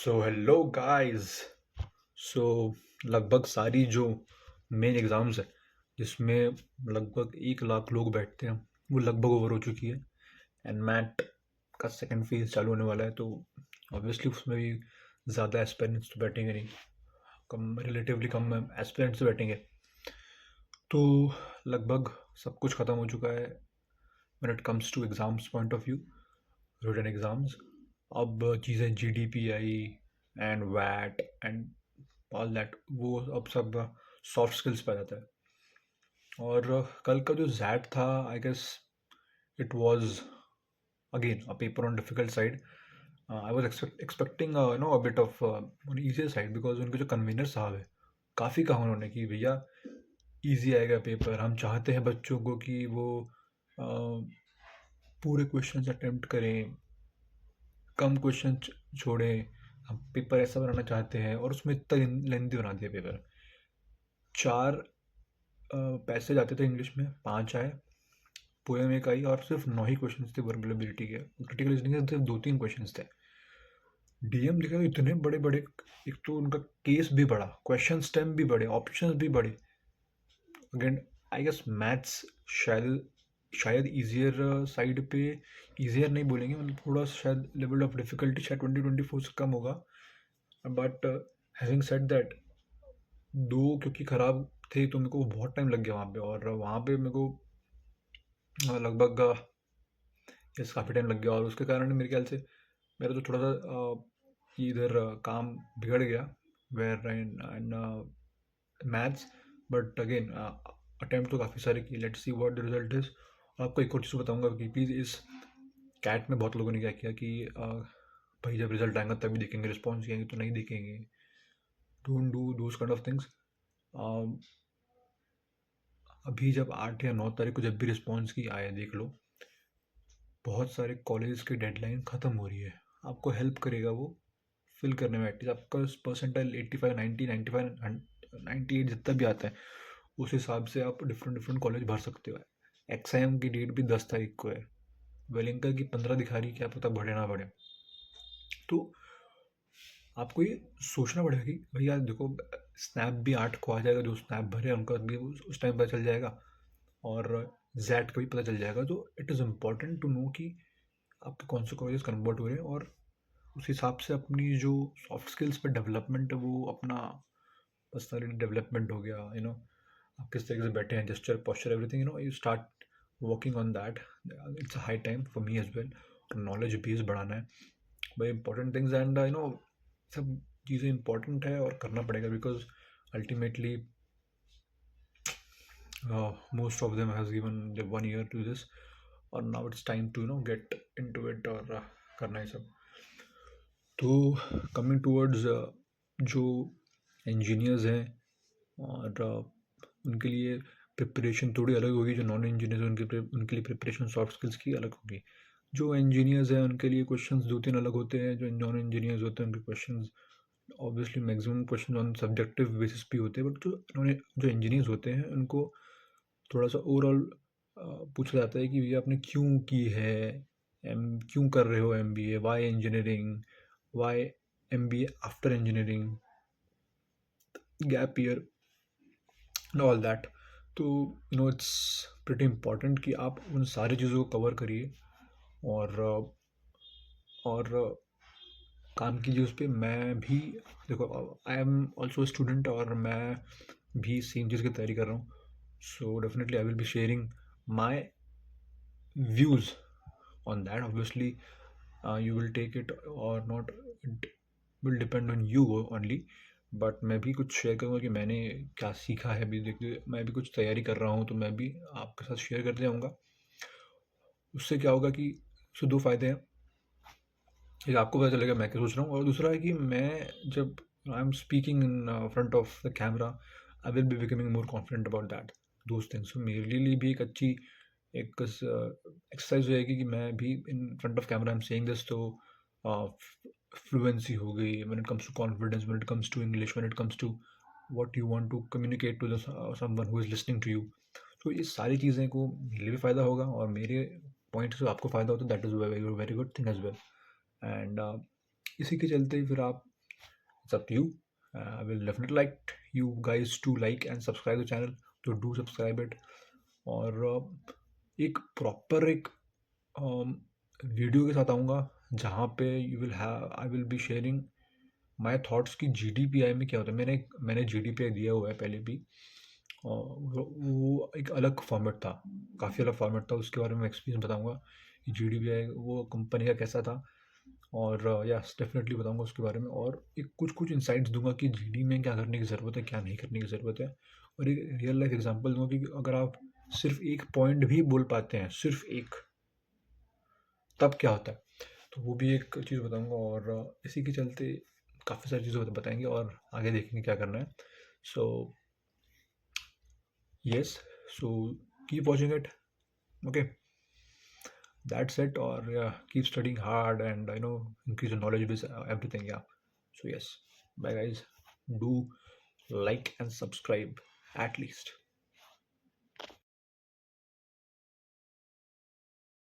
So hello guys. सो लगभग सारी जो मेन एग्ज़ाम्स है जिसमें लगभग 1 लाख लोग बैठते हैं वो लगभग ओवर हो चुकी है। एंड मैट का सेकंड फेज चालू होने वाला है, तो ऑब्वियसली उसमें भी ज़्यादा एस्पिरेंट्स तो बैठेंगे नहीं, कम रिलेटिवली कम एस्पिरेंट्स बैठेंगे। तो लगभग सब कुछ ख़त्म हो चुका है when it comes to exams point of view, written exams. अब चीज़ें जीडीपी आई एंड वैट एंड ऑल दैट, वो अब सब सॉफ्ट स्किल्स पे आ जाता है। और कल का जो जैट था, I guess it was again a paper on difficult side. I was expecting a bit of on easier side, because उनके जो कन्वीनर साहब है काफ़ी कहा उन्होंने कि भैया इजी आएगा पेपर, हम चाहते हैं बच्चों को कि वो पूरे क्वेश्चन अटेम्प्ट करें, कम क्वेश्चन छोड़ें, हम पेपर ऐसा बनाना चाहते हैं। और उसमें इतना लेंथी बना दिया पेपर। 4 पैसे जाते थे इंग्लिश में, 5 आए, पोएम एक आई, और सिर्फ 9 ही क्वेश्चन थे वर्बेलिटी के। क्रिटिकल रीजनिंग के सिर्फ 2-3 क्वेश्चन थे। डीएम लिखा तो इतने बड़े बड़े, एक तो उनका केस भी बड़ा, क्वेश्चन स्टेम भी बड़े, ऑप्शंस भी बड़े। अगेन आई गेस मैथ्स शायद शायद इजियर साइड पे, इजियर नहीं बोलेंगे, मतलब थोड़ा शायद लेवल ऑफ डिफिकल्टी शायद 2024 से कम होगा। बट हैविंग सेड दैट, दो क्योंकि ख़राब थे तो मेरे को बहुत टाइम लग गया वहाँ पे, और वहाँ पे मेरे को लगभग यस काफ़ी टाइम लग गया। और उसके कारण मेरे ख्याल से मेरा तो थोड़ा सा इधर काम बिगड़ गया where in maths. But again attempt तो काफ़ी सारे किए, let's see what the result is. और आपको एक और चीज़ बताऊंगा कि प्लीज़ इस कैट में बहुत लोगों ने क्या किया कि भाई जब रिजल्ट आएगा तभी देखेंगे, रिस्पॉन्स किएंगे तो नहीं देखेंगे। Don't do those kind of things. अभी जब 8 या 9 तारीख को जब भी रिस्पॉन्स की आए देख लो, बहुत सारे कॉलेज की डेडलाइन ख़त्म हो रही है। आपको हेल्प करेगा वो फिल करने में। एटलीस्ट आपका परसेंटाइल 85, 90, 95, 98 जितना भी आता है, उस हिसाब से आप डिफरेंट डिफरेंट कॉलेज भर सकते हो। एक्सआईएम की डेट भी 10 तारीख को है, वेलिंका की 15 दिखा रही, क्या पता बढ़े ना बढ़े। तो आपको ये सोचना पड़ेगा कि भैया देखो, स्नैप भी 8 को आ जाएगा, जो स्नैप भरे उनका भी उस टाइम पता चल जाएगा, और जैट का भी पता चल जाएगा। तो it is important to know कि आपके कौन से कॉलेज कन्वर्ट हो रहे हैं, और उस हिसाब से अपनी जो सॉफ्ट स्किल्स पे डेवलपमेंट है, वो अपना पर्सनालिटी डेवलपमेंट हो गया, आप किस तरीके से बैठे हैं, gesture, posture, everything, you start working on that. It's high time for me as well. Knowledge base बढ़ाना है, भाई इंपॉर्टेंट थिंग्स। एंड सब चीज़ें इंपॉर्टेंट है और करना पड़ेगा, because ultimately most of them has given the 1 year to this, और now it's time to get into it, और करना है सब। तो कमिंग टूवर्ड्स जो इंजीनियर्स हैं, और उनके लिए प्रिपरेशन थोड़ी अलग होगी। जो नॉन इंजीनियर्स हैं उनके लिए प्रिपरेशन सॉफ्ट स्किल्स की अलग होगी। जो इंजीनियर्स हैं उनके लिए क्वेश्चंस 2-3 अलग होते हैं, जो नॉन इंजीनियर्स होते हैं उनके questions obviously maximum question on subjective basis पे होते हैं। बट जो इंजीनियर्स होते हैं उनको थोड़ा सा ओवरऑल पूछा जाता है कि भैया आपने क्यों की है, क्यों कर रहे हो MBA, why engineering, why MBA after engineering, gap year, all that. तो इट्स प्रिटी इम्पॉर्टेंट कि आप उन सारी चीज़ों को कवर करिए, और काम कीजिए उस पर। मैं भी देखो, आई एम ऑल्सो स्टूडेंट, और मैं भी सेम चीज़ की तैयारी कर रहा हूँ। So definitely I will be sharing my views on that. Obviously you will take it or not, it will depend on you only. But मैं भी कुछ शेयर करूँगा कि मैंने क्या सीखा है। अभी देखिए मैं भी कुछ तैयारी कर रहा हूँ, तो मैं भी आपके साथ शेयर करते जाऊँगा। उससे क्या होगा कि उससे दो फायदे हैं, एक आपको पता चलेगा मैं क्या सोच रहा हूँ, और दूसरा है कि मैं जब I am speaking in front of the camera, I will be becoming more confident about that those things. तो मेरे लिए भी एक अच्छी एक एक्सरसाइज रहेगी कि मैं भी in front of camera I am saying this. तो फ्लुएंसी हो गई when it comes to confidence, when it comes to English, when it comes to what you want to communicate to the someone who is listening to you. तो ये सारी चीज़ें को मेरे लिए भी फ़ायदा होगा, और मेरे पॉइंट से आपको फ़ायदा होता है, that is very very good thing as well. And इसी के चलते फिर आप It's up to you. I will definitely like you guys to like and subscribe the channel. तो do subscribe it. और एक प्रॉपर एक वीडियो के साथ आऊँगा जहाँ पे you will have I will be sharing my thoughts की जीडीपीआई में क्या होता है। मैंने जीडीपीआई दिया हुआ है पहले भी। वो एक अलग फॉर्मेट था, काफ़ी अलग फॉर्मेट था। उसके बारे में एक्सपीरियंस बताऊँगा कि जीडीपीआई वो कंपनी का कैसा था। और यस डेफिनेटली बताऊँगा उसके बारे में, और एक कुछ इनसाइट्स दूँगा कि जीडी में क्या करने की ज़रूरत है, क्या नहीं करने की ज़रूरत है। और एक रियल लाइफ एग्जांपल दूँगा कि अगर आप सिर्फ एक पॉइंट भी बोल पाते हैं, सिर्फ एक, तब क्या होता है। तो वो भी एक चीज़ बताऊँगा। और इसी के चलते काफ़ी सारी चीज़ें बताएंगे और आगे देखेंगे क्या करना है। So yes, so keep watching it, okay, that's it. Or yeah, keep studying hard and increase your knowledge with everything. Yeah, so yes, bye guys, do like and subscribe at least.